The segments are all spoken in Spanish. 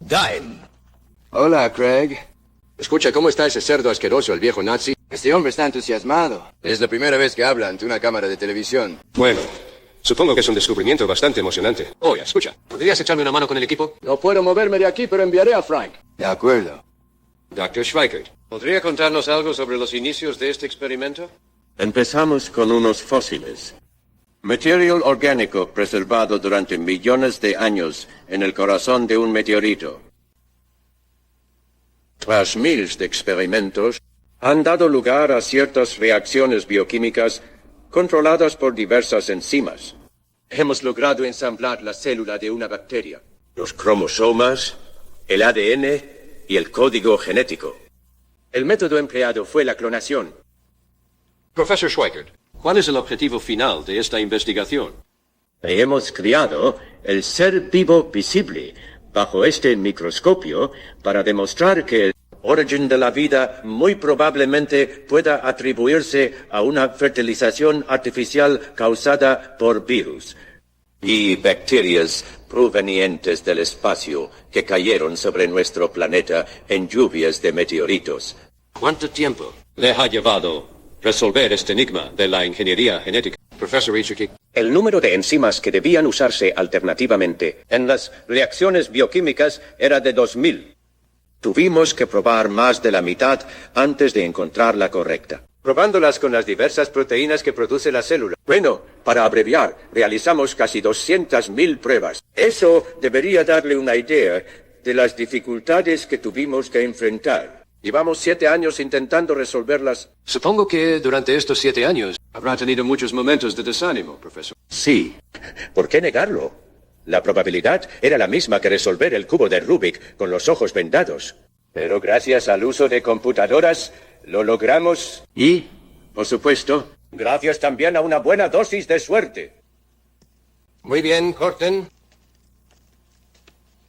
Dime. Hola, Craig. Escucha, ¿cómo está ese cerdo asqueroso, el viejo nazi? Este hombre está entusiasmado. Es la primera vez que habla ante una cámara de televisión. Bueno, supongo que es un descubrimiento bastante emocionante. Oye, escucha, ¿podrías echarme una mano con el equipo? No puedo moverme de aquí, pero enviaré a Frank. De acuerdo. Dr. Schweikert, ¿podría contarnos algo sobre los inicios de este experimento? Empezamos con unos fósiles. Material orgánico preservado durante millones de años en el corazón de un meteorito. Tras miles de experimentos, han dado lugar a ciertas reacciones bioquímicas controladas por diversas enzimas. Hemos logrado ensamblar la célula de una bacteria, los cromosomas, el ADN y el código genético. El método empleado fue la clonación. Profesor Schweikert, ¿cuál es el objetivo final de esta investigación? Hemos creado el ser vivo visible bajo este microscopio para demostrar que el origen de la vida muy probablemente pueda atribuirse a una fertilización artificial causada por virus y bacterias provenientes del espacio que cayeron sobre nuestro planeta en lluvias de meteoritos. ¿Cuánto tiempo le ha llevado resolver este enigma de la ingeniería genética? Profesor Ichiki. El número de enzimas que debían usarse alternativamente en las reacciones bioquímicas era de 2000. Tuvimos que probar más de la mitad antes de encontrar la correcta. Probándolas con las diversas proteínas que produce la célula. Bueno, para abreviar, realizamos casi 200.000 pruebas. Eso debería darle una idea de las dificultades que tuvimos que enfrentar. Llevamos 7 años intentando resolverlas. Supongo que durante estos 7 años habrá tenido muchos momentos de desánimo, profesor. Sí. ¿Por qué negarlo? La probabilidad era la misma que resolver el cubo de Rubik con los ojos vendados. Pero gracias al uso de computadoras, lo logramos. Y, por supuesto, gracias también a una buena dosis de suerte. Muy bien, corten.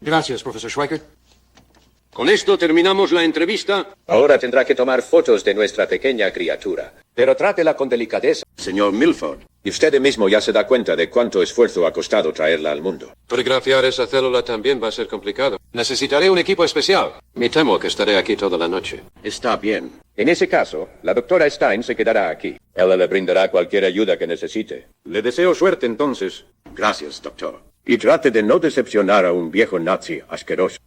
Gracias, profesor Schweikert. Con esto terminamos la entrevista. Ahora tendrá que tomar fotos de nuestra pequeña criatura. Pero trátela con delicadeza, señor Milford. Y usted mismo ya se da cuenta de cuánto esfuerzo ha costado traerla al mundo. Fotografiar esa célula también va a ser complicado. Necesitaré un equipo especial. Me temo que estaré aquí toda la noche. Está bien. En ese caso, la doctora Stein se quedará aquí. Ella le brindará cualquier ayuda que necesite. Le deseo suerte entonces. Gracias, doctor. Y trate de no decepcionar a un viejo nazi asqueroso.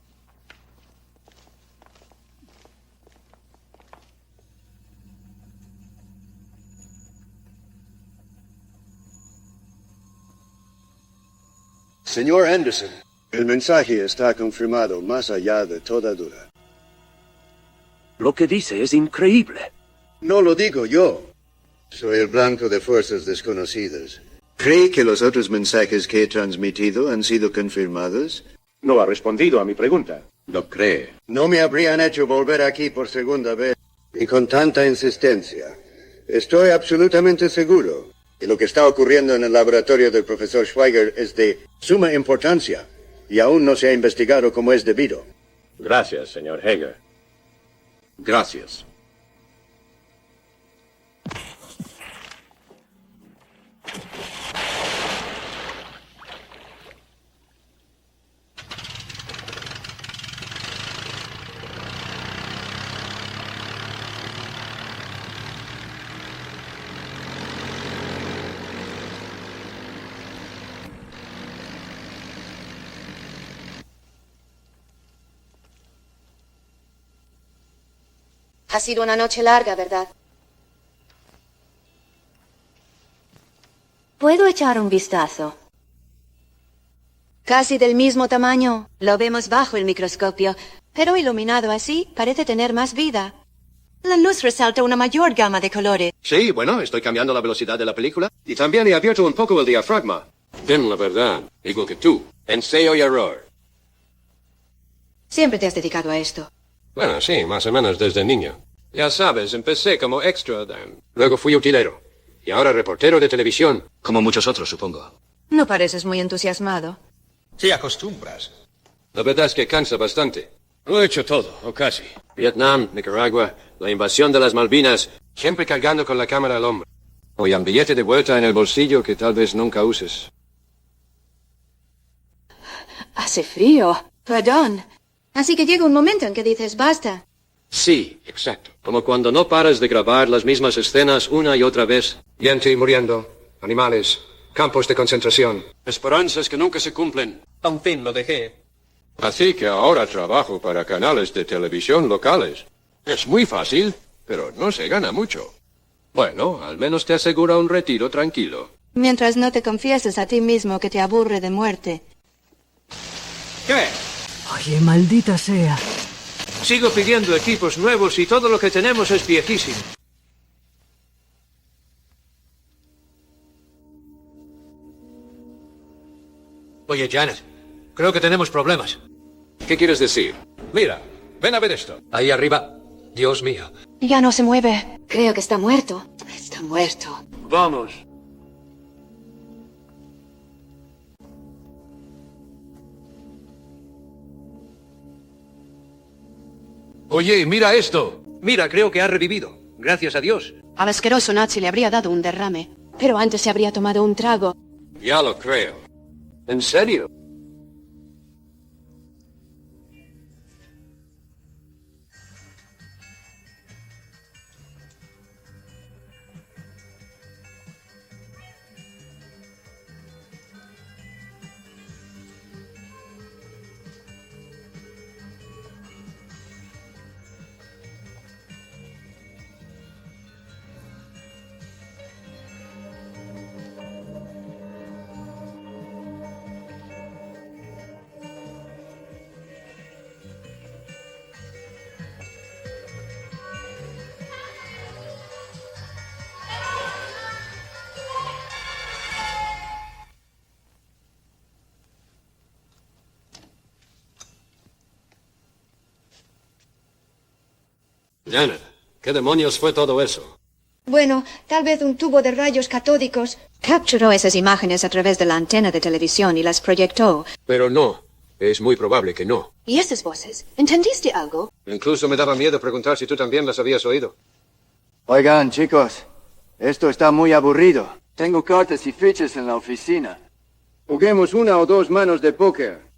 Señor Anderson, el mensaje está confirmado más allá de toda duda. Lo que dice es increíble. No lo digo yo. Soy el blanco de fuerzas desconocidas. ¿Cree que los otros mensajes que he transmitido han sido confirmados? No ha respondido a mi pregunta. ¿Lo cree? No me habrían hecho volver aquí por segunda vez y con tanta insistencia. Estoy absolutamente seguro. Y lo que está ocurriendo en el laboratorio del profesor Schweikert es de suma importancia y aún no se ha investigado como es debido. Gracias, señor Hager. Gracias. Ha sido una noche larga, ¿verdad? ¿Puedo echar un vistazo? Casi del mismo tamaño. Lo vemos bajo el microscopio, pero iluminado así parece tener más vida. La luz resalta una mayor gama de colores. Sí, bueno, estoy cambiando la velocidad de la película. Y también he abierto un poco el diafragma. Ven la verdad, igual que tú. Ensayo y error. Siempre te has dedicado a esto. Bueno, sí, más o menos desde niño. Ya sabes, empecé como extra, luego fui utilero. Y ahora reportero de televisión. Como muchos otros, supongo. No pareces muy entusiasmado. Te acostumbras. La verdad es que cansa bastante. Lo he hecho todo, o casi. Vietnam, Nicaragua, la invasión de las Malvinas, siempre cargando con la cámara al hombro. Hoy un billete de vuelta en el bolsillo que tal vez nunca uses. Hace frío. Perdón. Así que llega un momento en que dices, basta. Sí, exacto. Como cuando no paras de grabar las mismas escenas una y otra vez. Gente muriendo, animales, campos de concentración. Esperanzas que nunca se cumplen. A un fin lo dejé. Así que ahora trabajo para canales de televisión locales. Es muy fácil, pero no se gana mucho. Bueno, al menos te asegura un retiro tranquilo. Mientras no te confieses a ti mismo que te aburre de muerte. ¿Qué? Oye, maldita sea. Sigo pidiendo equipos nuevos y todo lo que tenemos es viejísimo. Oye, Janet, creo que tenemos problemas. ¿Qué quieres decir? Mira, ven a ver esto. Ahí arriba. Dios mío. Ya no se mueve. Creo que está muerto. Está muerto. Vamos. Oye, mira esto. Mira, creo que ha revivido. Gracias a Dios. Al asqueroso nazi le habría dado un derrame. Pero antes se habría tomado un trago. Ya lo creo. ¿En serio? Janet, ¿qué demonios fue todo eso? Bueno, tal vez un tubo de rayos catódicos. Capturó esas imágenes a través de la antena de televisión y las proyectó. Pero no. Es muy probable que no. ¿Y esas voces? ¿Entendiste algo? Incluso me daba miedo preguntar si tú también las habías oído. Oigan, chicos, esto está muy aburrido. Tengo cartas y fichas en la oficina. Juguemos una o dos manos de póker.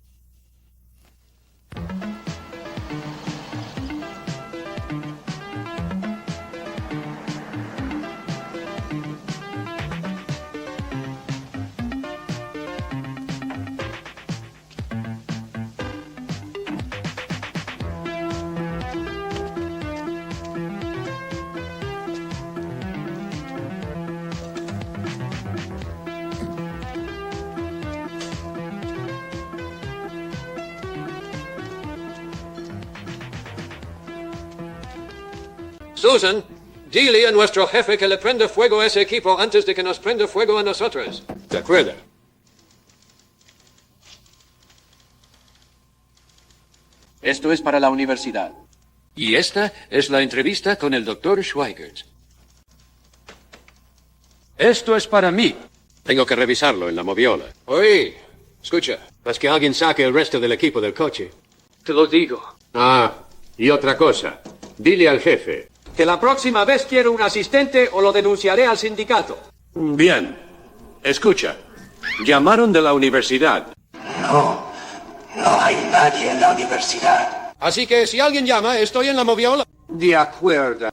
Susan, dile a nuestro jefe que le prenda fuego a ese equipo antes de que nos prenda fuego a nosotros. ¿De acuerdo? Esto es para la universidad. Y esta es la entrevista con el Dr. Schweigert. Esto es para mí. Tengo que revisarlo en la moviola. Oye, escucha. Haz que alguien saque el resto del equipo del coche. Te lo digo. Ah, y otra cosa. Dile al jefe. Que la próxima vez quiero un asistente o lo denunciaré al sindicato. Bien. Escucha. Llamaron de la universidad. No hay nadie en la universidad. Así que si alguien llama, estoy en la moviola. De acuerdo.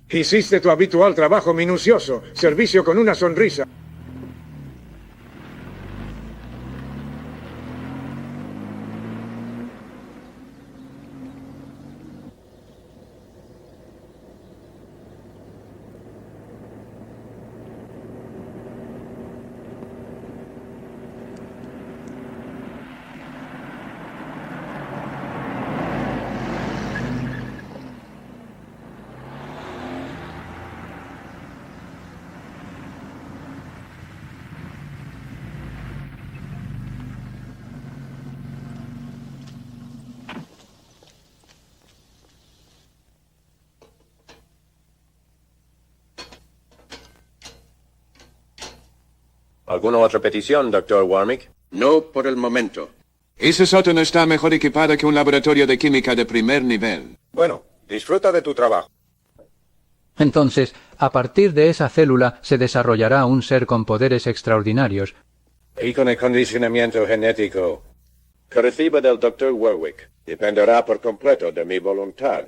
Hiciste tu habitual trabajo minucioso, servicio con una sonrisa. ¿Alguna otra petición, Dr. Warmick? No por el momento. Ese sótano está mejor equipado que un laboratorio de química de primer nivel. Bueno, disfruta de tu trabajo. Entonces, a partir de esa célula se desarrollará un ser con poderes extraordinarios. Y con el condicionamiento genético que reciba del Dr. Warwick dependerá por completo de mi voluntad.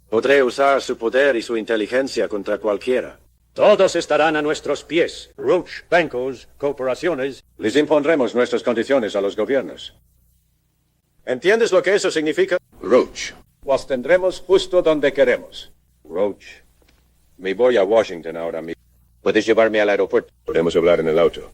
Podré usar su poder y su inteligencia contra cualquiera. Todos estarán a nuestros pies. Roach, bancos, corporaciones. Les impondremos nuestras condiciones a los gobiernos. ¿Entiendes lo que eso significa? Roach. Los tendremos justo donde queremos. Roach. Me voy a Washington ahora mismo. ¿Puedes llevarme al aeropuerto? Podemos hablar en el auto.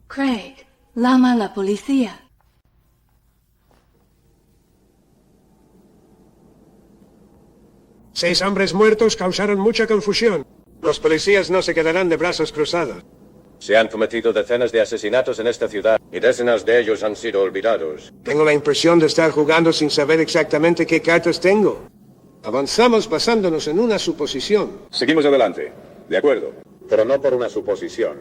Craig, llama a la policía. Seis hombres muertos causaron mucha confusión. Los policías no se quedarán de brazos cruzados. Se han cometido decenas de asesinatos en esta ciudad y decenas de ellos han sido olvidados. Tengo la impresión de estar jugando sin saber exactamente qué cartas tengo. Avanzamos basándonos en una suposición. Seguimos adelante. De acuerdo. Pero no por una suposición.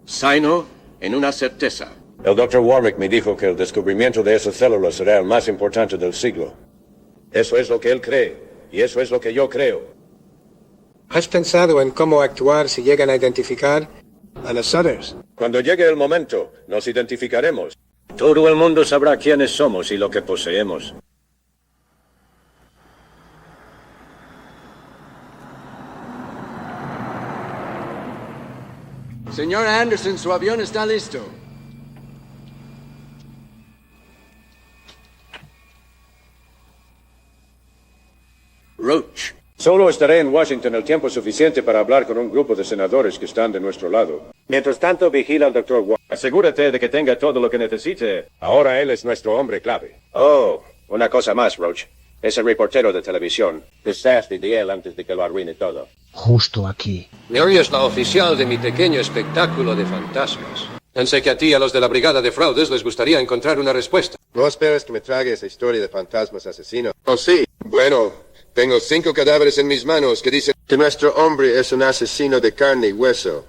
Sino en una certeza. El Dr. Warwick me dijo que el descubrimiento de esa célula será el más importante del siglo. Eso es lo que él cree, y eso es lo que yo creo. ¿Has pensado en cómo actuar si llegan a identificar a los Sutters? Cuando llegue el momento, nos identificaremos. Todo el mundo sabrá quiénes somos y lo que poseemos. Señor Anderson, su avión está listo. Roach. Solo estaré en Washington el tiempo suficiente para hablar con un grupo de senadores que están de nuestro lado. Mientras tanto, vigila al Dr. Warwick. Asegúrate de que tenga todo lo que necesite. Ahora él es nuestro hombre clave. Oh, una cosa más, Roach. Es el reportero de televisión. Deshazte de él antes de que lo arruine todo. Justo aquí. Me oyes la oficial de mi pequeño espectáculo de fantasmas. Pensé que a ti y a los de la brigada de fraudes les gustaría encontrar una respuesta. No esperes que me trague esa historia de fantasmas asesinos. Oh, sí. Bueno, tengo 5 cadáveres en mis manos que dicen Que nuestro hombre es un asesino de carne y hueso.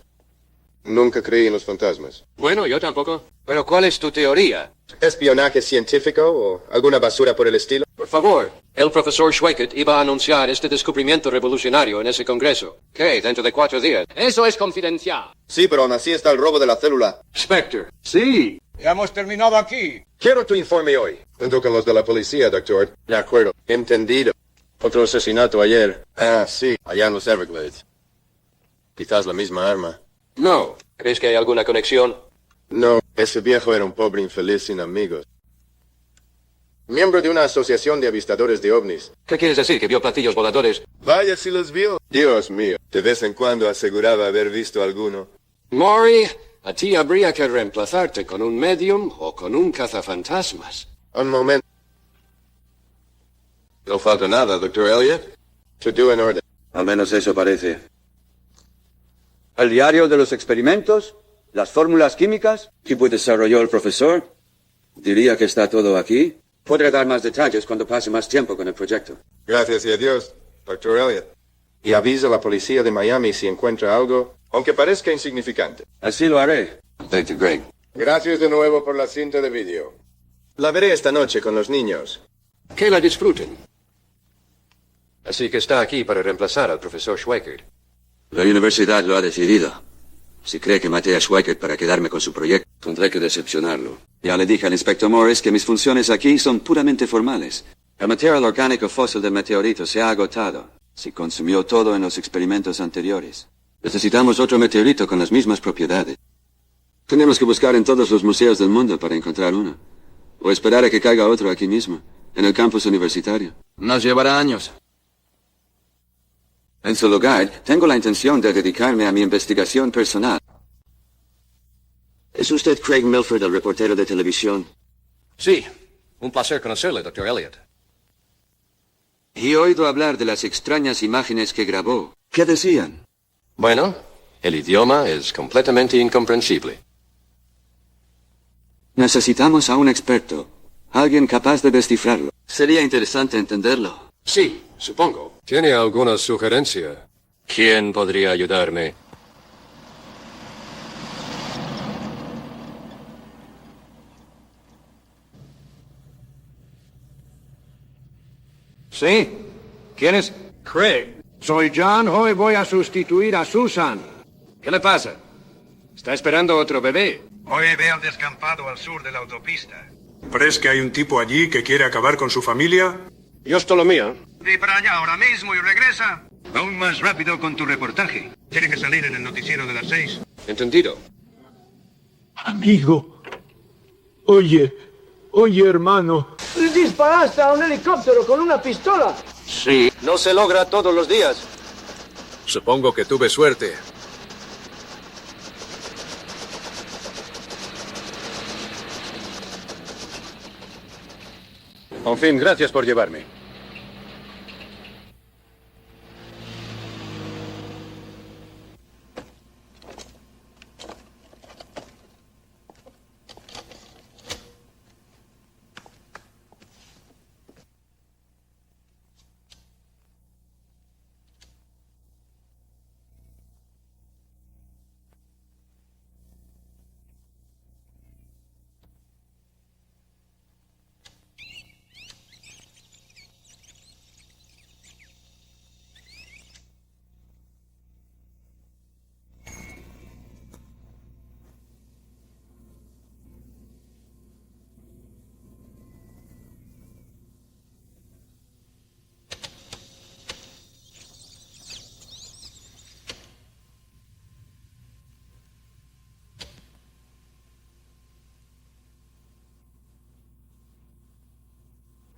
nunca creí en los fantasmas. Bueno, yo tampoco. Pero ¿cuál es tu teoría? ¿Espionaje científico o alguna basura por el estilo? Por favor, el profesor Schweikert iba a anunciar este descubrimiento revolucionario en ese congreso. ¿Qué? ¿Dentro de 4 días? Eso es confidencial. Sí, pero aún así está el robo de la célula. Spectre. Sí. Ya hemos terminado aquí. Quiero tu informe hoy. Junto con los de la policía, doctor. De acuerdo. Entendido. Otro asesinato ayer. Ah, sí. Allá en los Everglades. Quizás la misma arma. No. ¿Crees que hay alguna conexión? No, ese viejo era un pobre infeliz sin amigos. Miembro de una asociación de avistadores de ovnis. ¿Qué quieres decir? ¿Que vio platillos voladores? Vaya si los vio. Dios mío, de vez en cuando aseguraba haber visto alguno. Maury, a ti habría que reemplazarte con un medium o con un cazafantasmas. Un momento. No falta nada, Dr. Elliot. Todo en orden. Al menos eso parece. ¿El diario de los experimentos? ¿Las fórmulas químicas? ¿Qué desarrolló el profesor? Diría que está todo aquí. Podré dar más detalles cuando pase más tiempo con el proyecto. Gracias y adiós, Dr. Elliot. Y avisa a la policía de Miami si encuentra algo, aunque parezca insignificante. Así lo haré. Thank you, Greg. Gracias de nuevo por la cinta de vídeo. La veré esta noche con los niños. Que la disfruten. Así que está aquí para reemplazar al profesor Schweikert. La universidad lo ha decidido. Si cree que maté a Schweikert para quedarme con su proyecto, tendré que decepcionarlo. Ya le dije al inspector Morris que mis funciones aquí son puramente formales. El material orgánico fósil del meteorito se ha agotado. Se consumió todo en los experimentos anteriores. Necesitamos otro meteorito con las mismas propiedades. Tenemos que buscar en todos los museos del mundo para encontrar uno. O esperar a que caiga otro aquí mismo, en el campus universitario. Nos llevará años. En su lugar, tengo la intención de dedicarme a mi investigación personal. ¿Es usted Craig Milford, el reportero de televisión? Sí. Un placer conocerle, Dr. Elliot. He oído hablar de las extrañas imágenes que grabó. ¿Qué decían? Bueno, el idioma es completamente incomprensible. Necesitamos a un experto. Alguien capaz de descifrarlo. Sería interesante entenderlo. Sí, supongo. ¿Tiene alguna sugerencia? ¿Quién podría ayudarme? ¿Sí? ¿Quién es? Craig. Soy John. Hoy voy a sustituir a Susan. ¿Qué le pasa? ¿Está esperando otro bebé? Hoy veo el descampado al sur de la autopista. ¿Crees que hay un tipo allí que quiere acabar con su familia? Yo estoy lo mío. Ve para allá ahora mismo y regresa. Aún más rápido con tu reportaje. Tiene que salir en el noticiero de las 6. Entendido. Amigo. Oye, hermano. ¿Disparaste a un helicóptero con una pistola? Sí. No se logra todos los días. Supongo que tuve suerte. En fin, gracias por llevarme.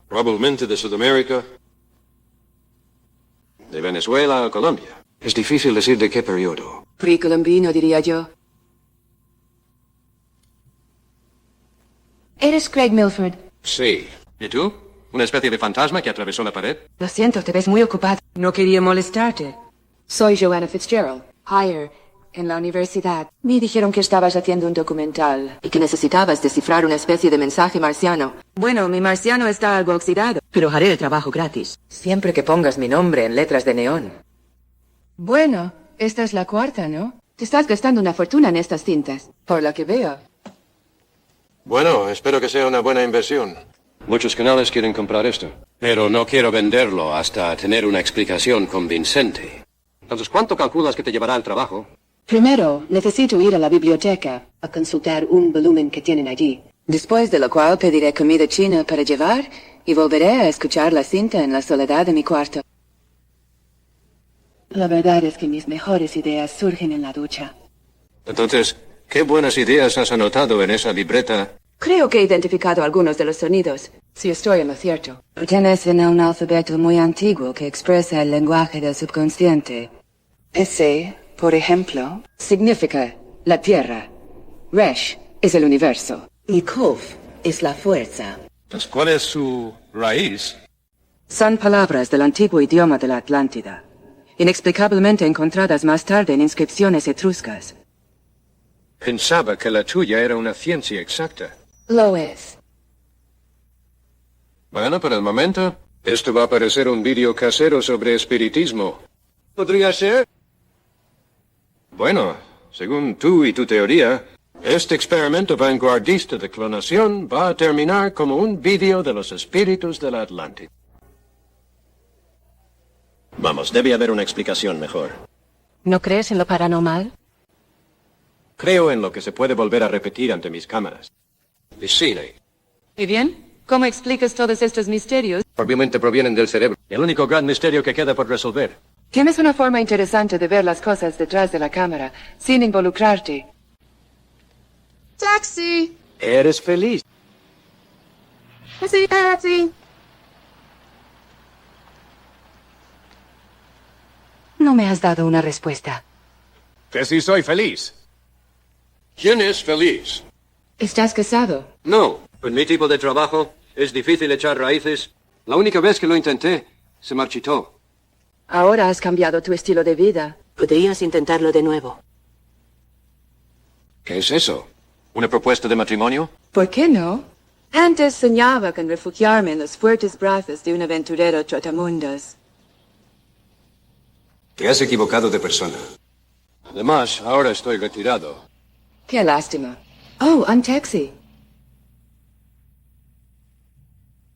Probablemente de Sudamérica, de Venezuela o Colombia. Es difícil decir de qué periodo. Precolombino, diría yo. ¿Eres Craig Milford? Sí. ¿Y tú? ¿Una especie de fantasma que atravesó la pared? Lo siento, te ves muy ocupado. No quería molestarte. Soy Joanna Fitzgerald. Hire, en la universidad. Me dijeron que estabas haciendo un documental. Y que necesitabas descifrar una especie de mensaje marciano. Bueno, mi marciano está algo oxidado, pero haré el trabajo gratis. Siempre que pongas mi nombre en letras de neón. Bueno, esta es la cuarta, ¿no? Te estás gastando una fortuna en estas cintas. Por lo que veo. Bueno, espero que sea una buena inversión. Muchos canales quieren comprar esto. Pero no quiero venderlo hasta tener una explicación convincente. Entonces, ¿cuánto calculas que te llevará el trabajo? Primero, necesito ir a la biblioteca a consultar un volumen que tienen allí. Después de lo cual pediré comida china para llevar y volveré a escuchar la cinta en la soledad de mi cuarto. La verdad es que mis mejores ideas surgen en la ducha. Entonces, ¿qué buenas ideas has anotado en esa libreta? Creo que he identificado algunos de los sonidos, si estoy en lo cierto. Pertenecen a un alfabeto muy antiguo que expresa el lenguaje del subconsciente. Ese, por ejemplo, significa la Tierra. Resh es el universo. Y Kuf es la fuerza. Entonces, ¿cuál es su raíz? Son palabras del antiguo idioma de la Atlántida, inexplicablemente encontradas más tarde en inscripciones etruscas. Pensaba que la tuya era una ciencia exacta. Lo es. Bueno, por el momento, esto va a parecer un vídeo casero sobre espiritismo. ¿Podría ser? Bueno, según tú y tu teoría, este experimento vanguardista de clonación va a terminar como un vídeo de los espíritus de la Atlántida. Vamos, debe haber una explicación mejor. ¿No crees en lo paranormal? Creo en lo que se puede volver a repetir ante mis cámaras. El cine. ¿Y bien? ¿Cómo explicas todos estos misterios? Obviamente provienen del cerebro. El único gran misterio que queda por resolver. Tienes una forma interesante de ver las cosas detrás de la cámara, sin involucrarte. ¡Taxi! ¿Eres feliz? Sí, taxi. No me has dado una respuesta. Que sí soy feliz. ¿Quién es feliz? ¿Estás casado? No. Con mi tipo de trabajo es difícil echar raíces. La única vez que lo intenté, se marchitó. Ahora has cambiado tu estilo de vida. Podrías intentarlo de nuevo. ¿Qué es eso? ¿Una propuesta de matrimonio? ¿Por qué no? Antes soñaba con refugiarme en los fuertes brazos de un aventurero trotamundos. Te has equivocado de persona. Además, ahora estoy retirado. Qué lástima. Oh, un taxi.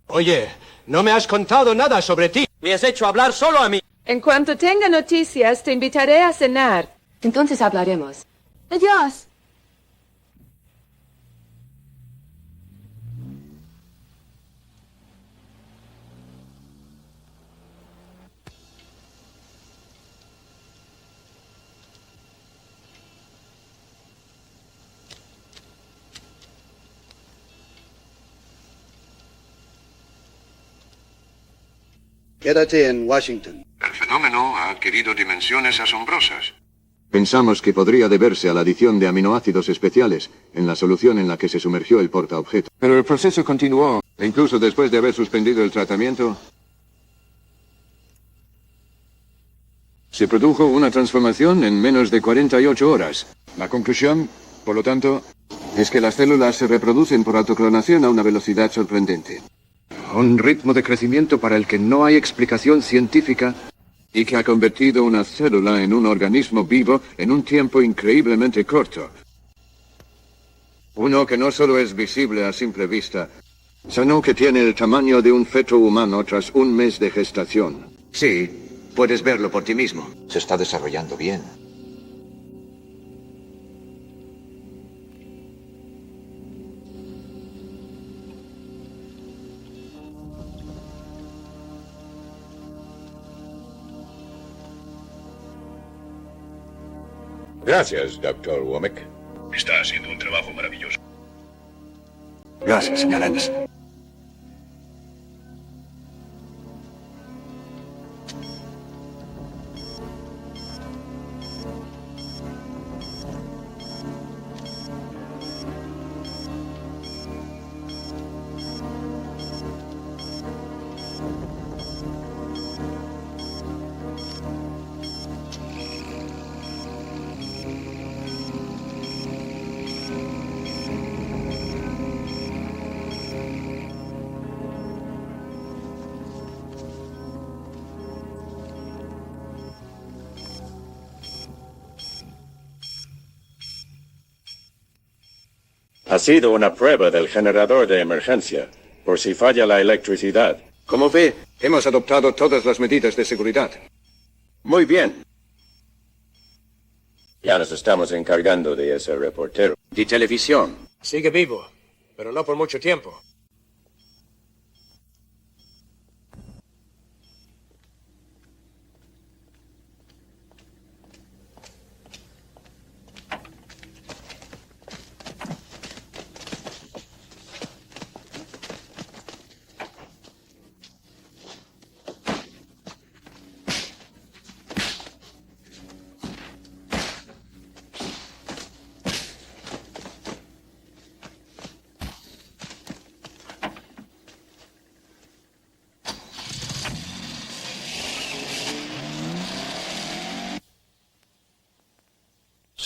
Oye, no me has contado nada sobre ti. Me has hecho hablar solo a mí. En cuanto tenga noticias, te invitaré a cenar. Entonces hablaremos. Adiós. Quédate en Washington. El fenómeno ha adquirido dimensiones asombrosas. Pensamos que podría deberse a la adición de aminoácidos especiales en la solución en la que se sumergió el portaobjeto. Pero el proceso continuó, e incluso después de haber suspendido el tratamiento, se produjo una transformación en menos de 48 horas. La conclusión, por lo tanto, es que las células se reproducen por autoclonación a una velocidad sorprendente. Un ritmo de crecimiento para el que no hay explicación científica y que ha convertido una célula en un organismo vivo en un tiempo increíblemente corto. Uno que no solo es visible a simple vista, sino que tiene el tamaño de un feto humano tras un mes de gestación. Sí, puedes verlo por ti mismo. Se está desarrollando bien. Gracias, Dr. Womack. Está haciendo un trabajo maravilloso. Gracias, señor Anderson. Ha sido una prueba del generador de emergencia, por si falla la electricidad. Como ve, hemos adoptado todas las medidas de seguridad. Muy bien. Ya nos estamos encargando de ese reportero. De televisión. Sigue vivo, pero no por mucho tiempo.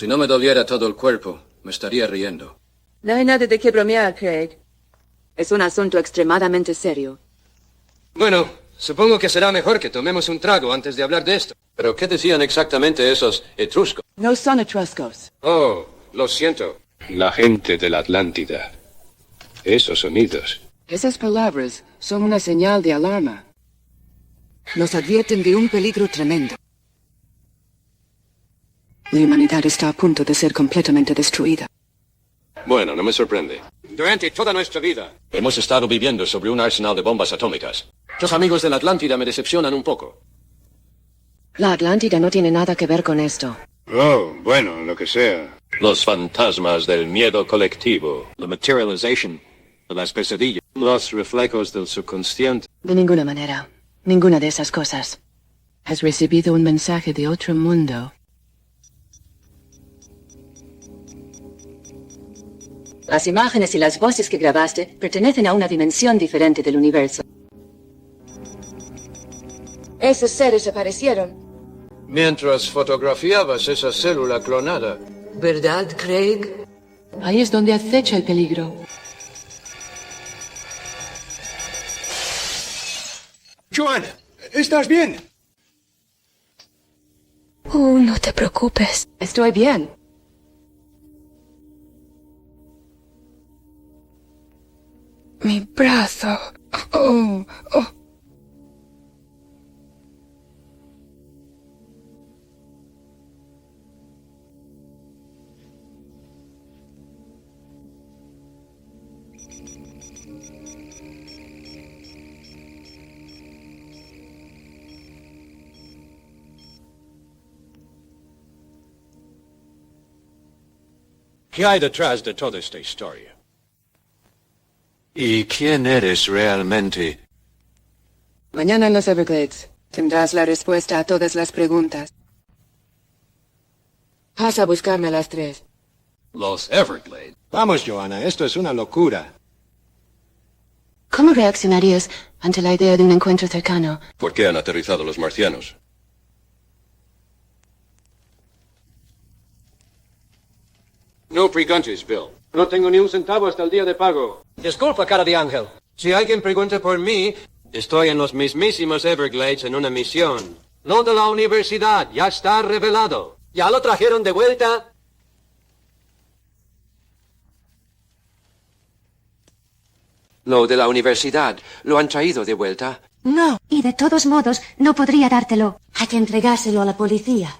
Si no me doliera todo el cuerpo, me estaría riendo. No hay nada de qué bromear, Craig. Es un asunto extremadamente serio. Bueno, supongo que será mejor que tomemos un trago antes de hablar de esto. ¿Pero qué decían exactamente esos etruscos? No son etruscos. Oh, lo siento. La gente de la Atlántida. Esos sonidos. Esas palabras son una señal de alarma. Nos advierten de un peligro tremendo. La humanidad está a punto de ser completamente destruida. Bueno, no me sorprende. Durante toda nuestra vida hemos estado viviendo sobre un arsenal de bombas atómicas. Los amigos de la Atlántida me decepcionan un poco. La Atlántida no tiene nada que ver con esto. Oh, bueno, lo que sea. Los fantasmas del miedo colectivo. La materialization de las pesadillas. Los reflejos del subconsciente. De ninguna manera. Ninguna de esas cosas. Has recibido un mensaje de otro mundo. Las imágenes y las voces que grabaste pertenecen a una dimensión diferente del universo. Esos seres aparecieron. Mientras fotografiabas esa célula clonada. ¿Verdad, Craig? Ahí es donde acecha el peligro. Joanna, ¿estás bien? No te preocupes. Estoy bien. Mi brazo. Oh. ¿Qué hay detrás de toda esta historia? ¿Y quién eres realmente? Mañana en los Everglades tendrás la respuesta a todas las preguntas. Vas a buscarme a las 3. Los Everglades. Vamos, Joanna, esto es una locura. ¿Cómo reaccionarías ante la idea de un encuentro cercano? ¿Por qué han aterrizado los marcianos? No preguntes, Bill. No tengo ni un centavo hasta el día de pago. Disculpa, cara de ángel. Si alguien pregunta por mí, estoy en los mismísimos Everglades en una misión. No de la universidad, ya está revelado. ¿Ya lo trajeron de vuelta? Lo de la universidad, ¿lo han traído de vuelta? No, y de todos modos, no podría dártelo. Hay que entregárselo a la policía.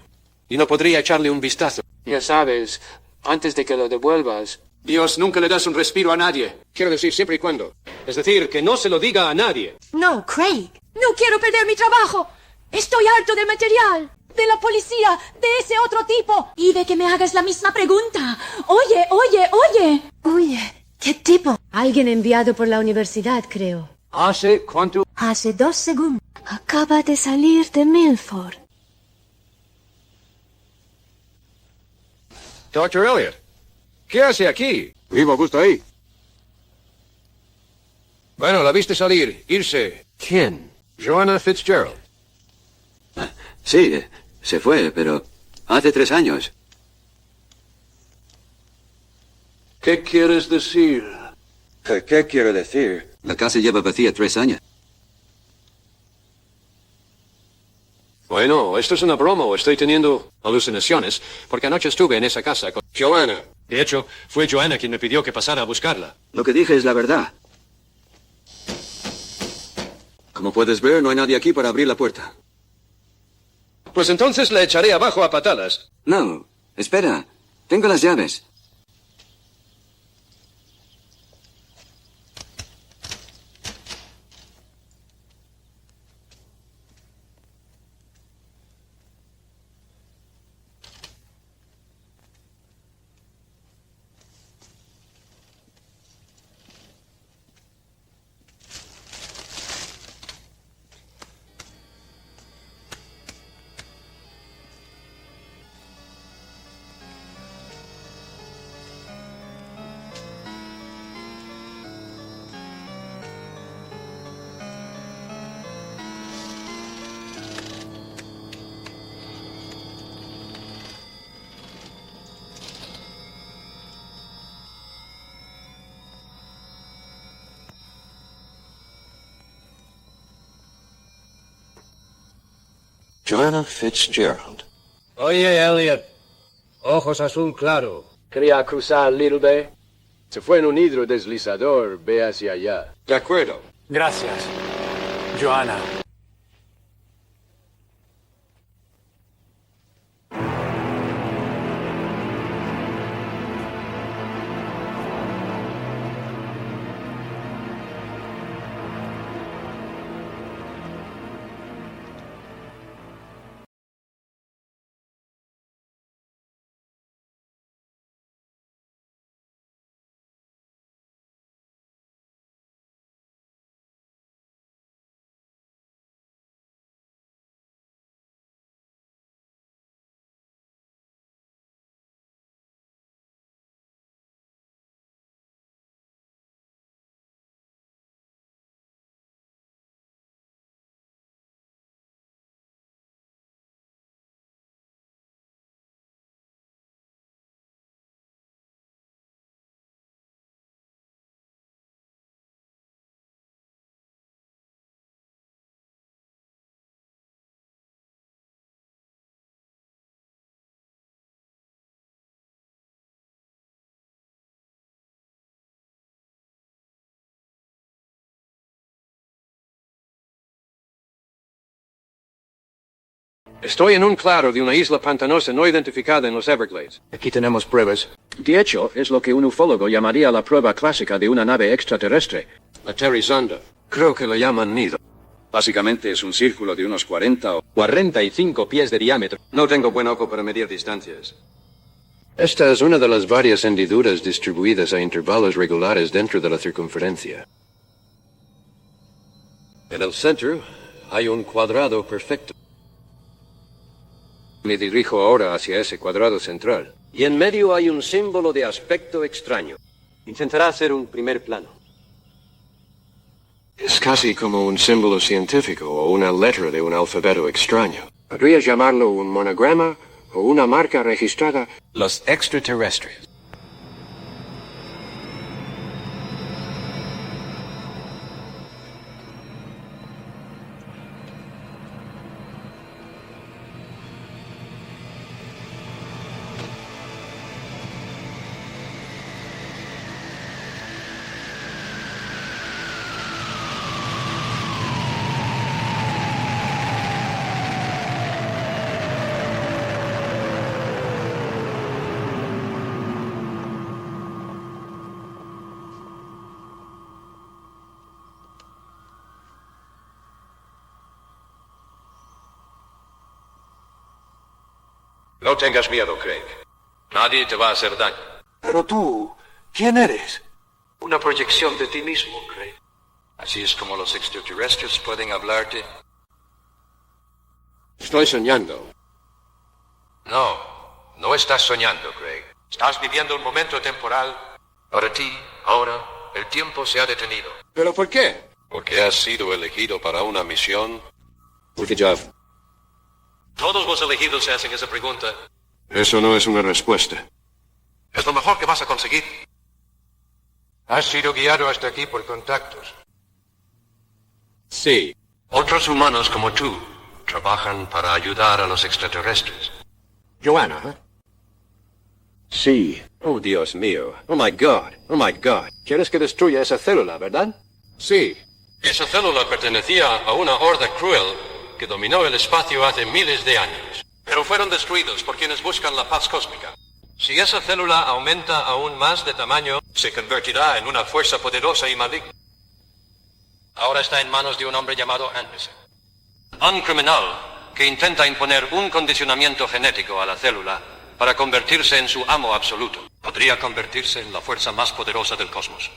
Y no podría echarle un vistazo. Ya sabes, antes de que lo devuelvas. Dios, nunca le das un respiro a nadie. Quiero decir siempre y cuando. Es decir, que no se lo diga a nadie. No, Craig. No quiero perder mi trabajo. Estoy harto del material. De la policía. De ese otro tipo. Y de que me hagas la misma pregunta. Oye. Oye, ¿qué tipo? Alguien enviado por la universidad, creo. ¿Hace cuánto? Hace 2 segundos. Acaba de salir de Milford. Dr. Elliot, ¿qué hace aquí? Vivo justo ahí. Bueno, la viste salir, irse. ¿Quién? Joanna Fitzgerald. Sí, se fue, pero hace 3 años. ¿Qué quieres decir? ¿Qué quiero decir? La casa lleva vacía 3 años. Bueno, esto es una broma o estoy teniendo alucinaciones, porque anoche estuve en esa casa con Joanna. De hecho, fue Joanna quien me pidió que pasara a buscarla. Lo que dije es la verdad. Como puedes ver, no hay nadie aquí para abrir la puerta. Pues entonces la echaré abajo a patadas. No, espera. Tengo las llaves. Joanna Fitzgerald. Oye, Elliot. Ojos azul claro. Quería cruzar Little Bay. Se fue en un hidrodeslizador. Ve hacia allá. De acuerdo. Gracias, Joanna. Estoy en un claro de una isla pantanosa no identificada en los Everglades. Aquí tenemos pruebas. De hecho, es lo que un ufólogo llamaría la prueba clásica de una nave extraterrestre. La Terry Sonda. Creo que lo llaman nido. Básicamente es un círculo de unos 40 o 45 pies de diámetro. No tengo buen ojo para medir distancias. Esta es una de las varias hendiduras distribuidas a intervalos regulares dentro de la circunferencia. En el centro hay un cuadrado perfecto. Me dirijo ahora hacia ese cuadrado central. Y en medio hay un símbolo de aspecto extraño. Intentará hacer un primer plano. Es casi como un símbolo científico o una letra de un alfabeto extraño. Podría llamarlo un monograma o una marca registrada. Los extraterrestres. No tengas miedo, Craig. Nadie te va a hacer daño. Pero tú, ¿quién eres? Una proyección de ti mismo, Craig. Así es como los extraterrestres pueden hablarte. Estoy soñando. No estás soñando, Craig. Estás viviendo un momento temporal. Para ti, ahora, el tiempo se ha detenido. ¿Pero por qué? Porque has sido elegido para una misión. Good job. Todos los elegidos se hacen esa pregunta. Eso no es una respuesta. Es lo mejor que vas a conseguir. Has sido guiado hasta aquí por contactos. Sí. Otros humanos como tú trabajan para ayudar a los extraterrestres. Joanna, ¿eh? Sí. Oh, Dios mío. Oh, my God. Oh, my God. ¿Quieres que destruya esa célula, verdad? Sí. Esa célula pertenecía a una horda cruel que dominó el espacio hace miles de años. Pero fueron destruidos por quienes buscan la paz cósmica. Si esa célula aumenta aún más de tamaño, se convertirá en una fuerza poderosa y maligna. Ahora está en manos de un hombre llamado Anderson. Un criminal que intenta imponer un condicionamiento genético a la célula para convertirse en su amo absoluto. Podría convertirse en la fuerza más poderosa del cosmos.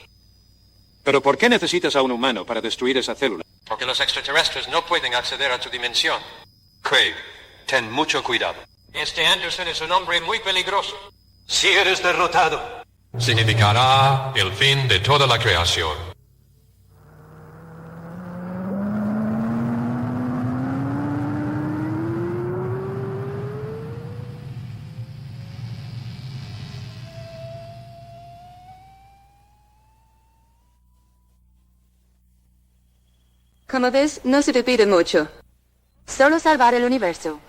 ¿Pero por qué necesitas a un humano para destruir esa célula? Porque los extraterrestres no pueden acceder a tu dimensión. Craig, ten mucho cuidado. Este Anderson es un hombre muy peligroso. Si eres derrotado, significará el fin de toda la creación. Como ves, no se te pide mucho. Solo salvar el universo.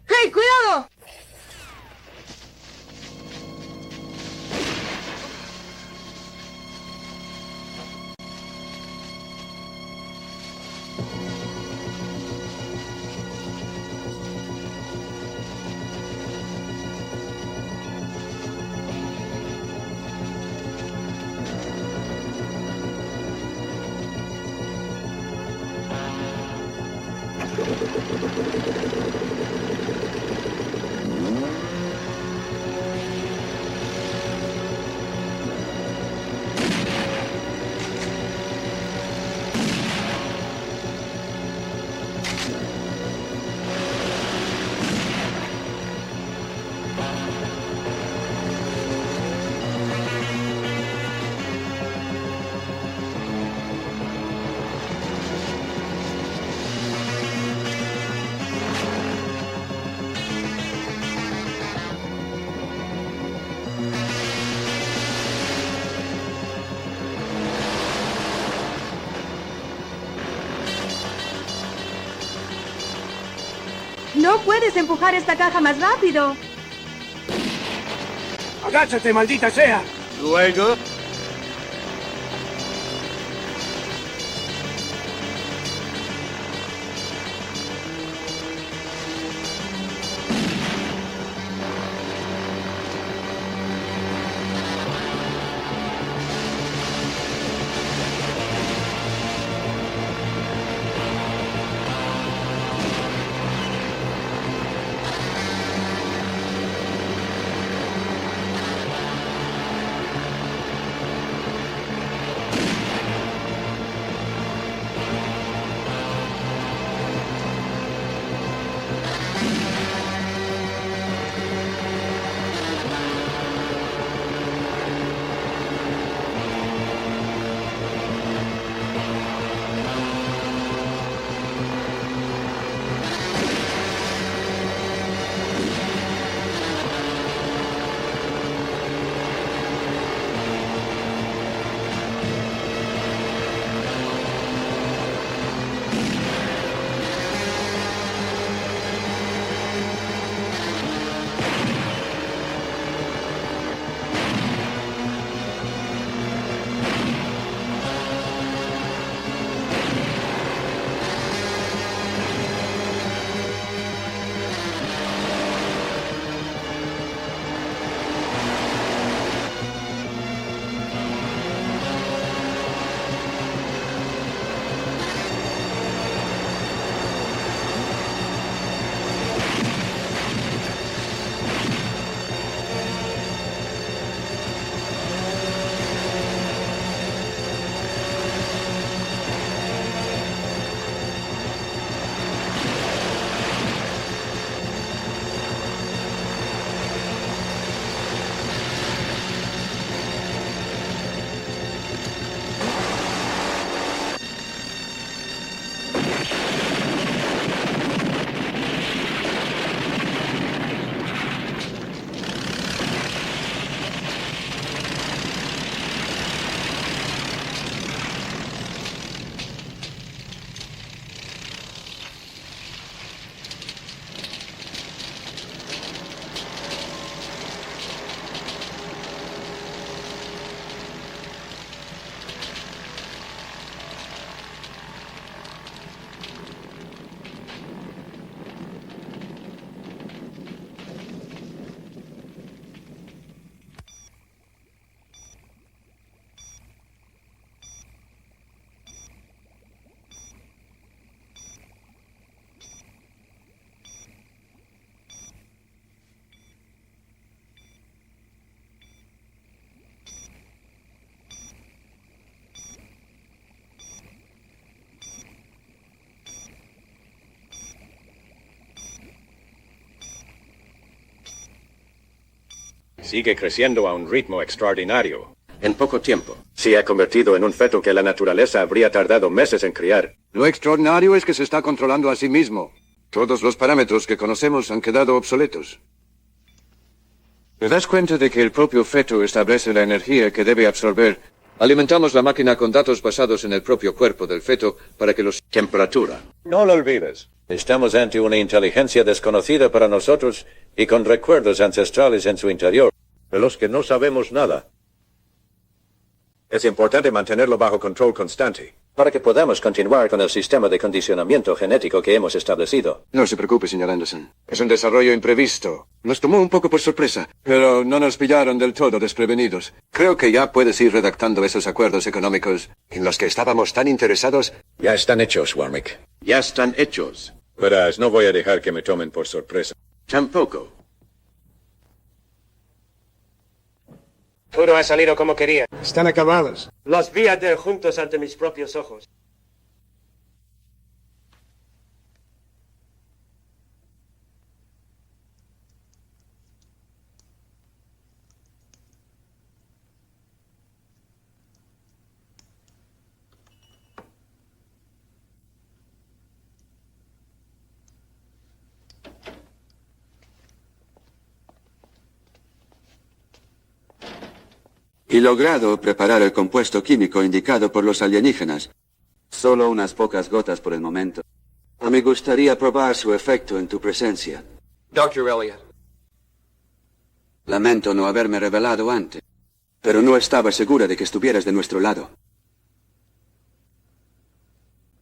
¡Hey, cuidado! No puedes empujar esta caja más rápido. ¡Agáchate, maldita sea! Luego, Sigue creciendo a un ritmo extraordinario. En poco tiempo, se ha convertido en un feto que la naturaleza habría tardado meses en criar. Lo extraordinario es que se está controlando a sí mismo. Todos los parámetros que conocemos han quedado obsoletos. ¿Te das cuenta de que el propio feto establece la energía que debe absorber? Alimentamos la máquina con datos basados en el propio cuerpo del feto para que los... Temperatura. No lo olvides. Estamos ante una inteligencia desconocida para nosotros y con recuerdos ancestrales en su interior, de los que no sabemos nada. Es importante mantenerlo bajo control constante, para que podamos continuar con el sistema de condicionamiento genético que hemos establecido. No se preocupe, señor Anderson. Es un desarrollo imprevisto. Nos tomó un poco por sorpresa, pero no nos pillaron del todo desprevenidos. Creo que ya puedes ir redactando esos acuerdos económicos en los que estábamos tan interesados. Ya están hechos, Warwick. Ya están hechos. Verás, no voy a dejar que me tomen por sorpresa. Tampoco. Todo ha salido como quería. Están acabados. Los vi arder juntos ante mis propios ojos. Y logrado preparar el compuesto químico indicado por los alienígenas. Solo unas pocas gotas por el momento. Me gustaría probar su efecto en tu presencia. Dr. Elliot. Lamento no haberme revelado antes, pero no estaba segura de que estuvieras de nuestro lado.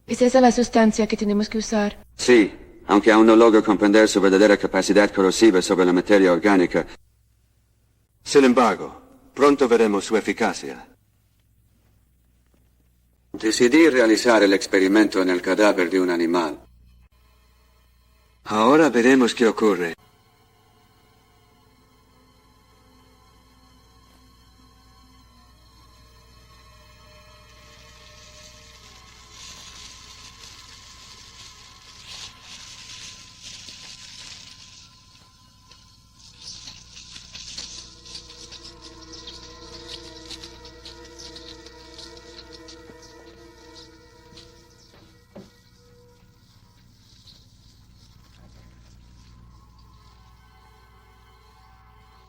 ¿Es esa la sustancia que tenemos que usar? Sí, aunque aún no logro comprender su verdadera capacidad corrosiva sobre la materia orgánica. Sin embargo, pronto veremos su eficacia. Decidí realizar el experimento en el cadáver de un animal. Ahora veremos qué ocurre.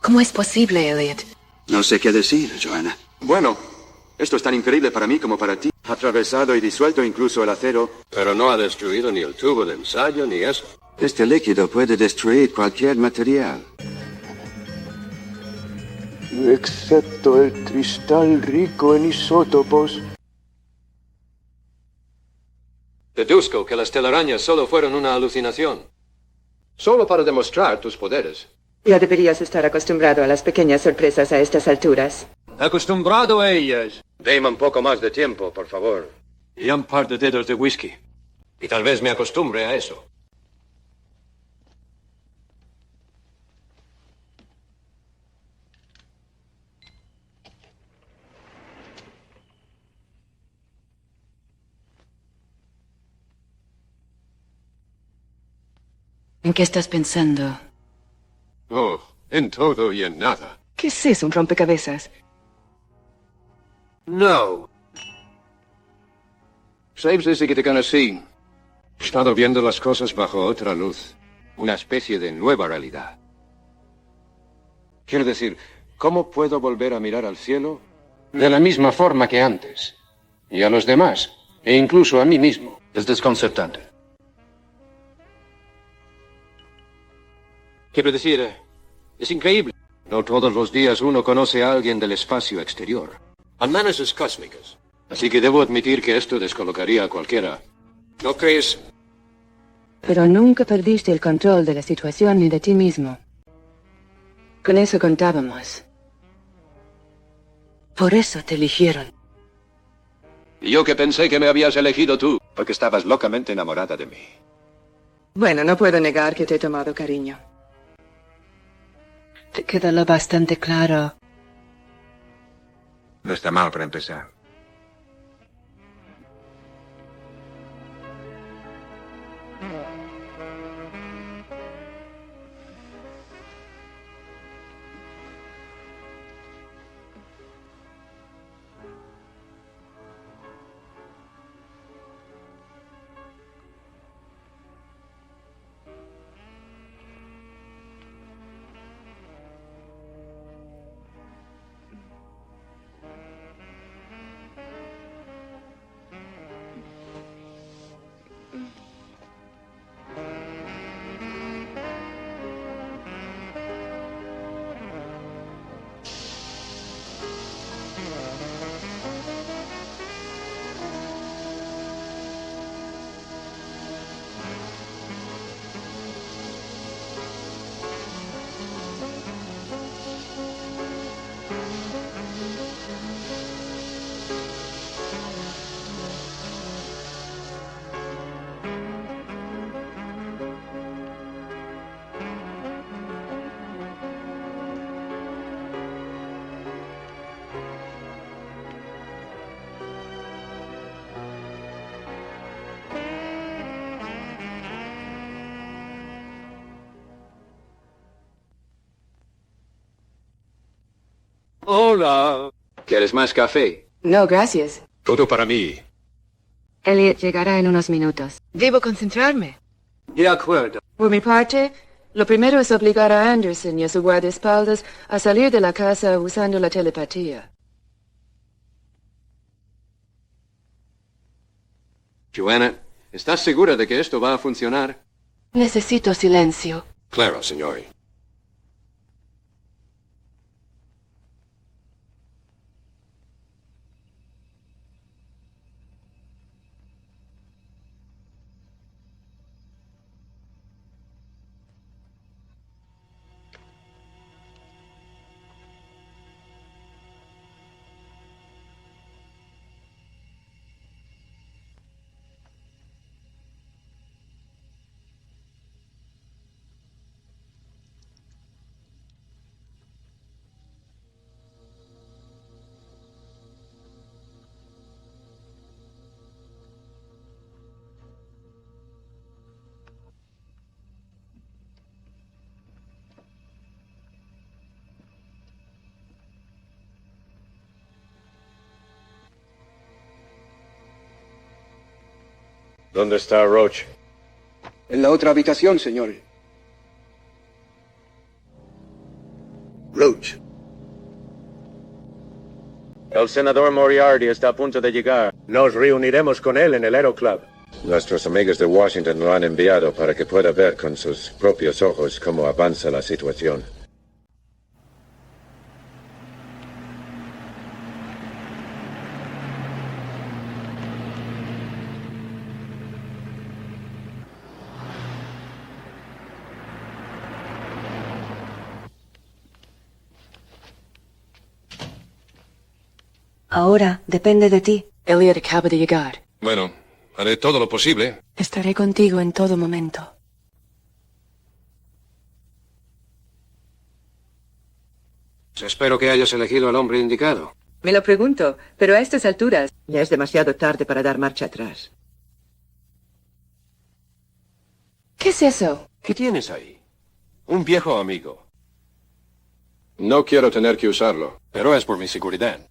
¿Cómo es posible, Elliot? No sé qué decir, Joanna. Bueno, esto es tan increíble para mí como para ti. Ha atravesado y disuelto incluso el acero. Pero no ha destruido ni el tubo de ensayo ni eso. Este líquido puede destruir cualquier material. Excepto el cristal rico en isótopos. Deduzco que las telarañas solo fueron una alucinación. Solo para demostrar tus poderes. Ya deberías estar acostumbrado a las pequeñas sorpresas a estas alturas. Acostumbrado a ellas. Dame un poco más de tiempo, por favor. Y un par de dedos de whisky. Y tal vez me acostumbre a eso. ¿En qué estás pensando? Oh, en todo y en nada. ¿Qué es eso, un rompecabezas? No. ¿Sabes desde que te conocí? He estado viendo las cosas bajo otra luz. Una especie de nueva realidad. Quiero decir, ¿cómo puedo volver a mirar al cielo? De la misma forma que antes. Y a los demás. E incluso a mí mismo. Es desconcertante. Quiero decir, es increíble. No todos los días uno conoce a alguien del espacio exterior. Amenazas cósmicas. Así que debo admitir que esto descolocaría a cualquiera. ¿No crees? Pero nunca perdiste el control de la situación ni de ti mismo. Con eso contábamos. Por eso te eligieron. Y yo que pensé que me habías elegido tú. Porque estabas locamente enamorada de mí. Bueno, no puedo negar que te he tomado cariño. Te queda lo bastante claro. No está mal para empezar. Hola. ¿Quieres más café? No, gracias. Todo para mí. Elliot llegará en unos minutos. Debo concentrarme. De acuerdo. Por mi parte, lo primero es obligar a Anderson y a su guardaespaldas a salir de la casa usando la telepatía. Joanna, ¿estás segura de que esto va a funcionar? Necesito silencio. Claro, señor. ¿Dónde está Roach? En la otra habitación, señor. Roach. El senador Moriarty está a punto de llegar. Nos reuniremos con él en el Aero Club. Nuestros amigos de Washington lo han enviado para que pueda ver con sus propios ojos cómo avanza la situación. Ahora depende de ti. Elliot acaba de llegar. Bueno, haré todo lo posible. Estaré contigo en todo momento. Espero que hayas elegido al hombre indicado. Me lo pregunto, pero a estas alturas ya es demasiado tarde para dar marcha atrás. ¿Qué es eso? ¿Qué tienes ahí? Un viejo amigo. No quiero tener que usarlo, pero es por mi seguridad.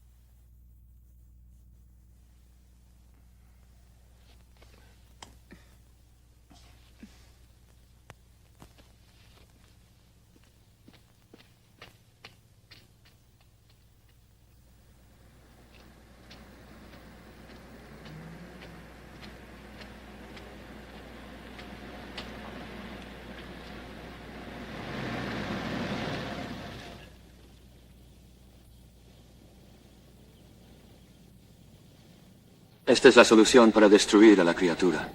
Esta es la solución para destruir a la criatura.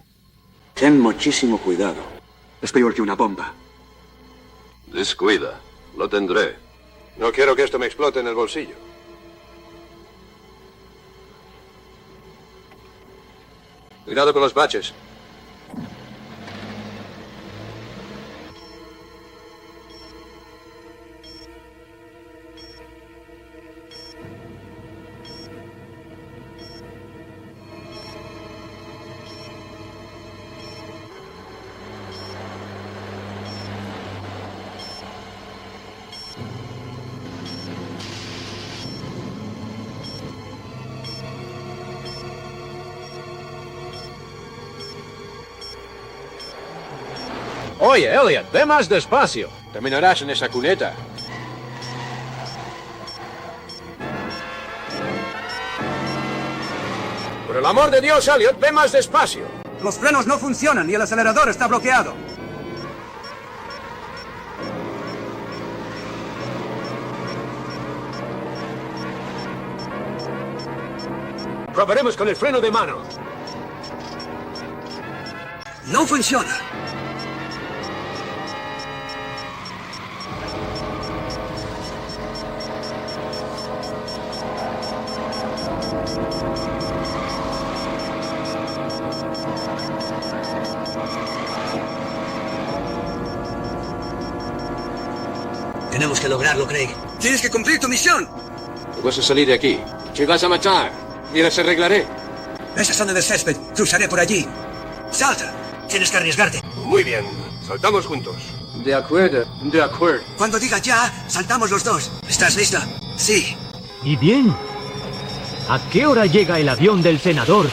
Ten muchísimo cuidado. Es peor que una bomba. Descuida. Lo tendré. No quiero que esto me explote en el bolsillo. Cuidado con los baches. Oye, Elliot, ve más despacio. Terminarás en esa cuneta. Por el amor de Dios, Elliot, ve más despacio. Los frenos no funcionan y el acelerador está bloqueado. Probaremos con el freno de mano. No funciona. Tenemos que lograrlo, Craig. Tienes que cumplir tu misión. Vas a salir de aquí. ¿Qué vas a matar? Y las arreglaré. Esa zona de césped. Cruzaré por allí. Salta. Tienes que arriesgarte. Muy bien. Saltamos juntos. De acuerdo, de acuerdo. Cuando diga ya, saltamos los dos. ¿Estás lista? Sí. ¿Y bien? ¿A qué hora llega el avión del senador?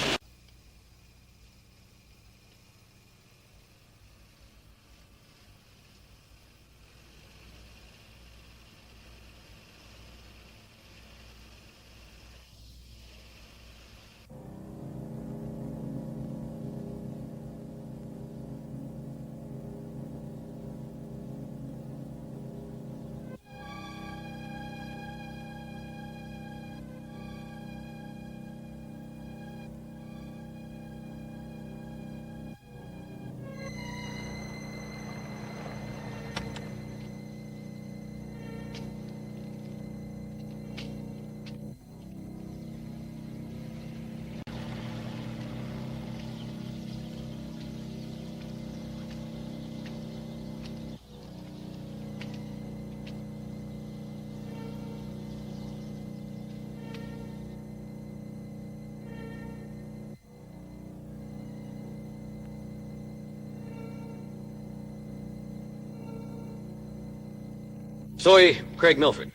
Soy Craig Milford.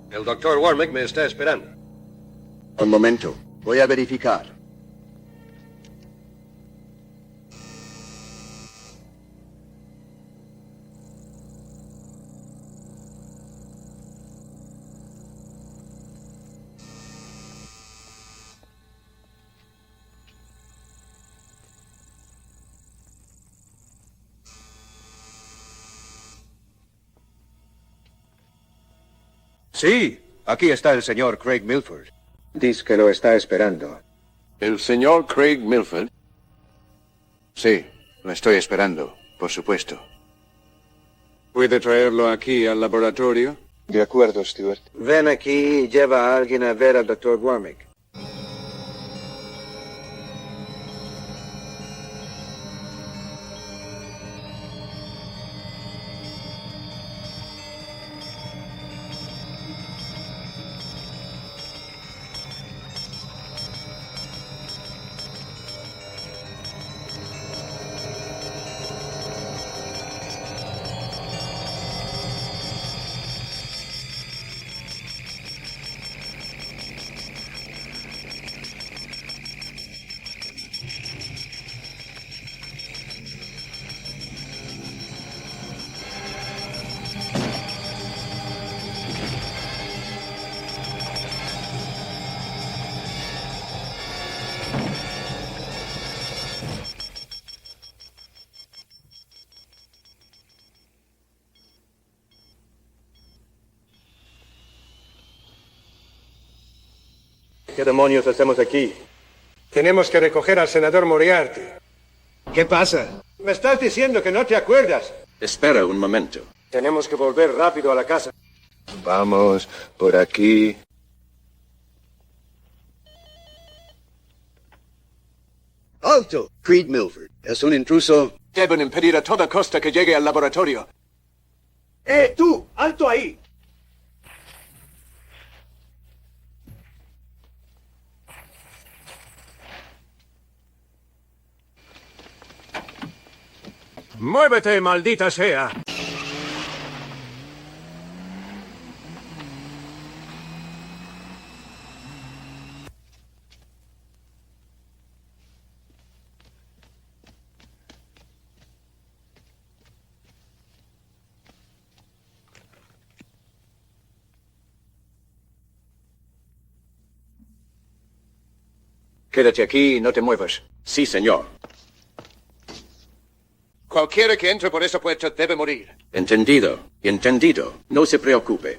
El doctor Warmick me está esperando. Un momento. Voy a verificar. Sí, aquí está el señor Craig Milford. Dice que lo está esperando. ¿El señor Craig Milford? Sí, lo estoy esperando, por supuesto. ¿Puede traerlo aquí al laboratorio? De acuerdo, Stuart. Ven aquí y lleva a alguien a ver al Dr. Warmick. ¿Qué demonios hacemos aquí? Tenemos que recoger al senador Moriarty. ¿Qué pasa? Me estás diciendo que no te acuerdas. Espera un momento. Tenemos que volver rápido a la casa. Vamos, por aquí. ¡Alto! Creed Milford. Es un intruso. Deben impedir a toda costa que llegue al laboratorio. ¡Tú! ¡Alto ahí! ¡Muévete, maldita sea! Quédate aquí y no te muevas. Sí, señor. Cualquiera que entre por esa puerta debe morir. Entendido. Entendido. No se preocupe.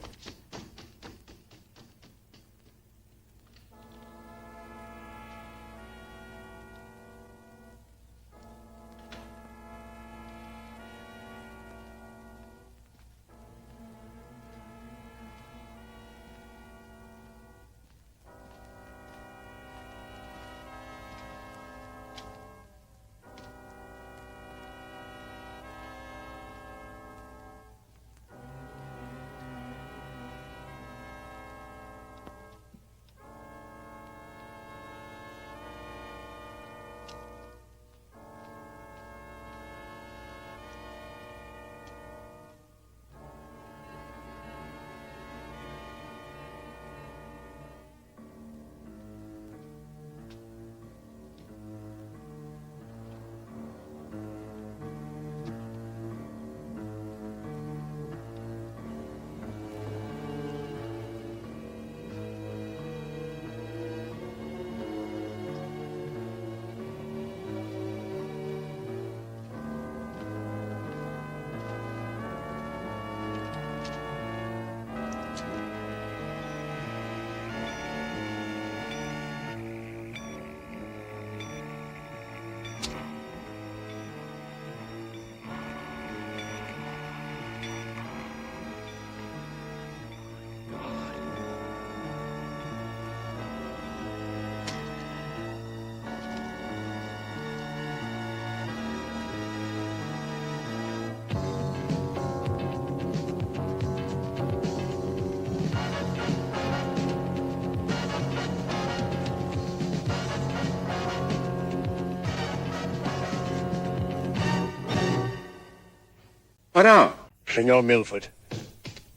Para. Señor Milford,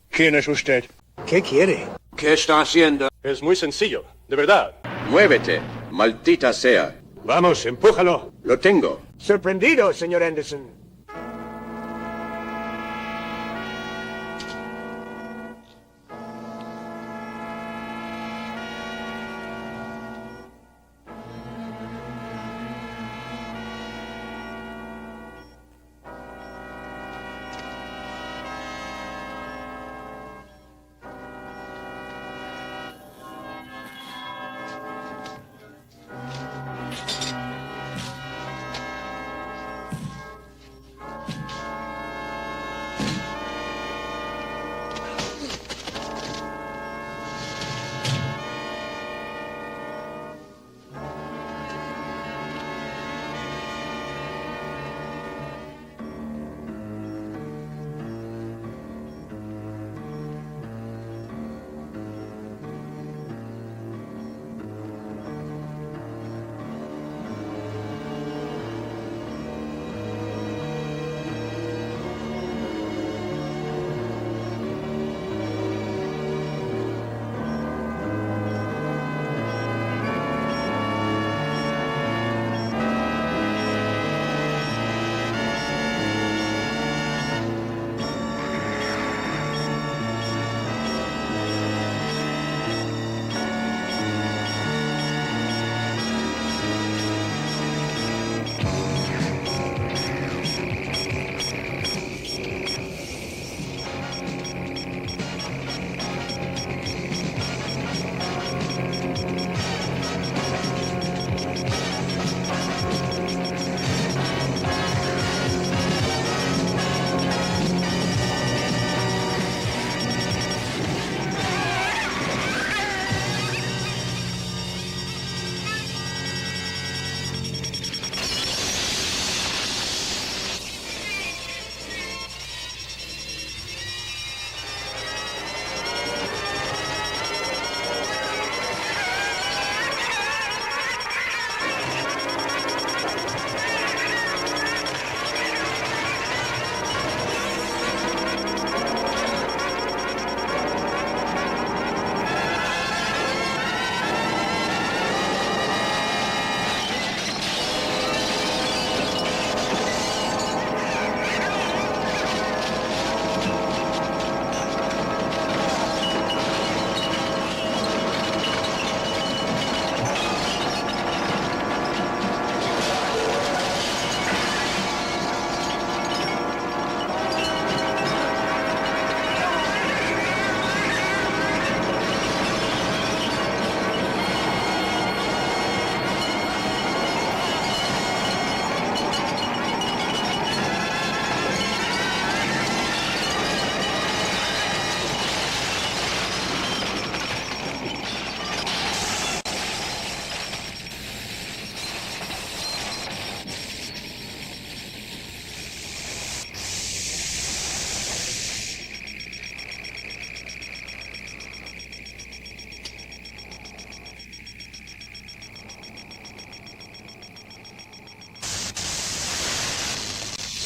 ¿quién es usted? ¿Qué quiere? ¿Qué está haciendo? Es muy sencillo, de verdad. Muévete, maldita sea. Vamos, empújalo. Lo tengo. Sorprendido, señor Anderson.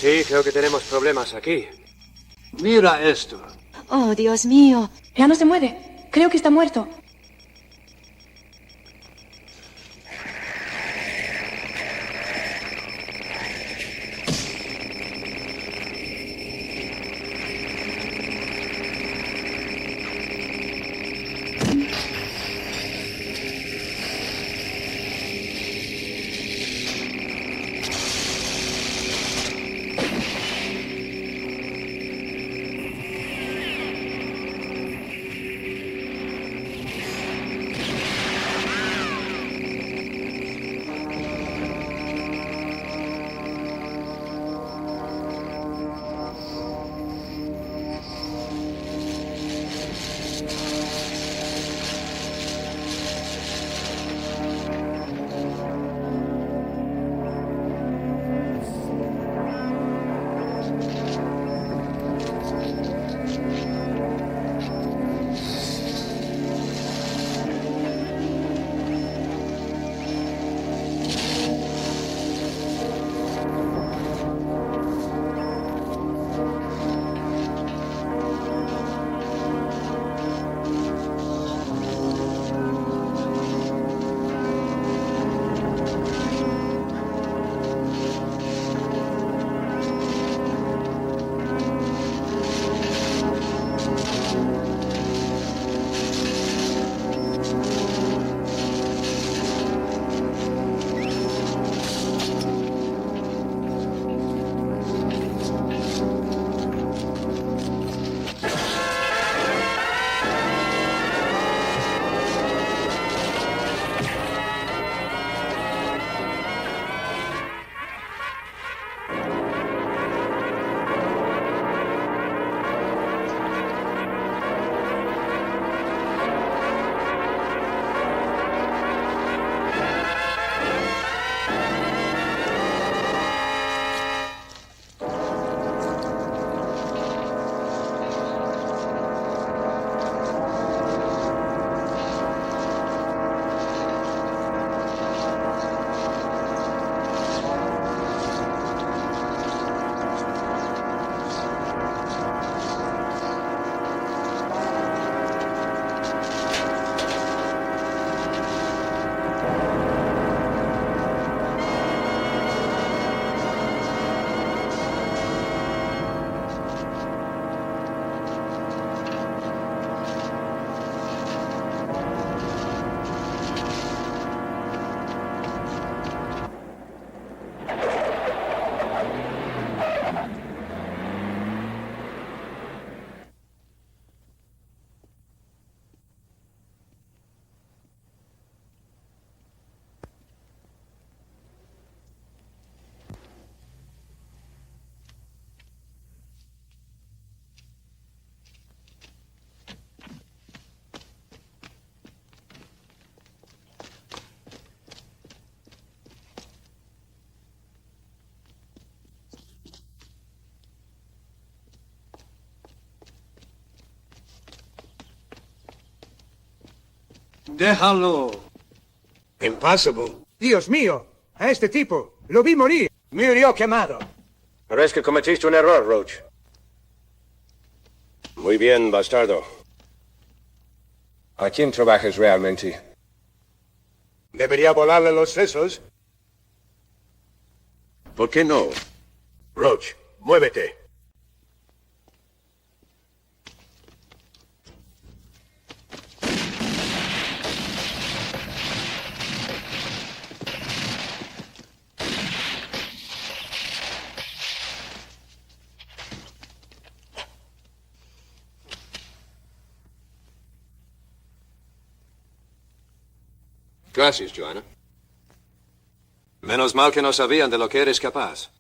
Sí, creo que tenemos problemas aquí. Mira esto. Oh, Dios mío. Ya no se mueve. Creo que está muerto. Déjalo. Impossible. Dios mío, a este tipo lo vi morir. Murió quemado. Pero es que cometiste un error, Roach. Muy bien, bastardo. ¿A quién trabajas realmente? Debería volarle los sesos. ¿Por qué no? Roach, muévete. Gracias, Joanna. Menos mal que no sabían de lo que eres capaz.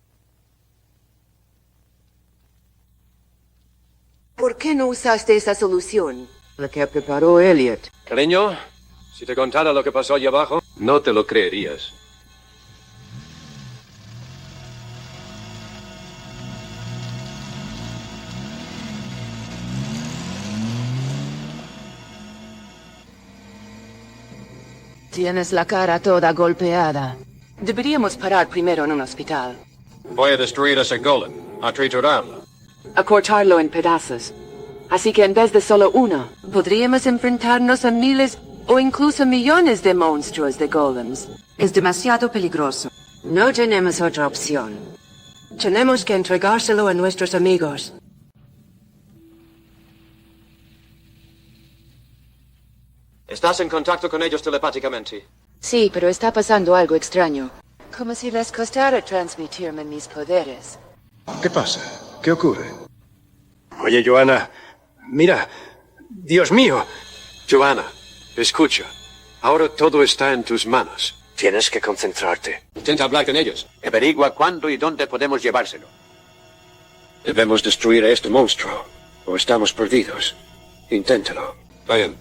¿Por qué no usaste esa solución? La que preparó Elliot. Cariño, si te contara lo que pasó allá abajo, no te lo creerías. Tienes la cara toda golpeada. Deberíamos parar primero en un hospital. Voy a destruir ese golem, a triturarlo. A cortarlo en pedazos. Así que en vez de solo uno, podríamos enfrentarnos a miles o incluso millones de monstruos de golems. Es demasiado peligroso. No tenemos otra opción. Tenemos que entregárselo a nuestros amigos. ¿Estás en contacto con ellos telepáticamente? Sí, pero está pasando algo extraño. Como si les costara transmitirme mis poderes. ¿Qué pasa? ¿Qué ocurre? Oye, Joanna, mira. Dios mío. Joanna, escucha. Ahora todo está en tus manos. Tienes que concentrarte. Intenta hablar con ellos. Averigua cuándo y dónde podemos llevárselo. Debemos destruir a este monstruo, o estamos perdidos. Inténtalo. Vayan.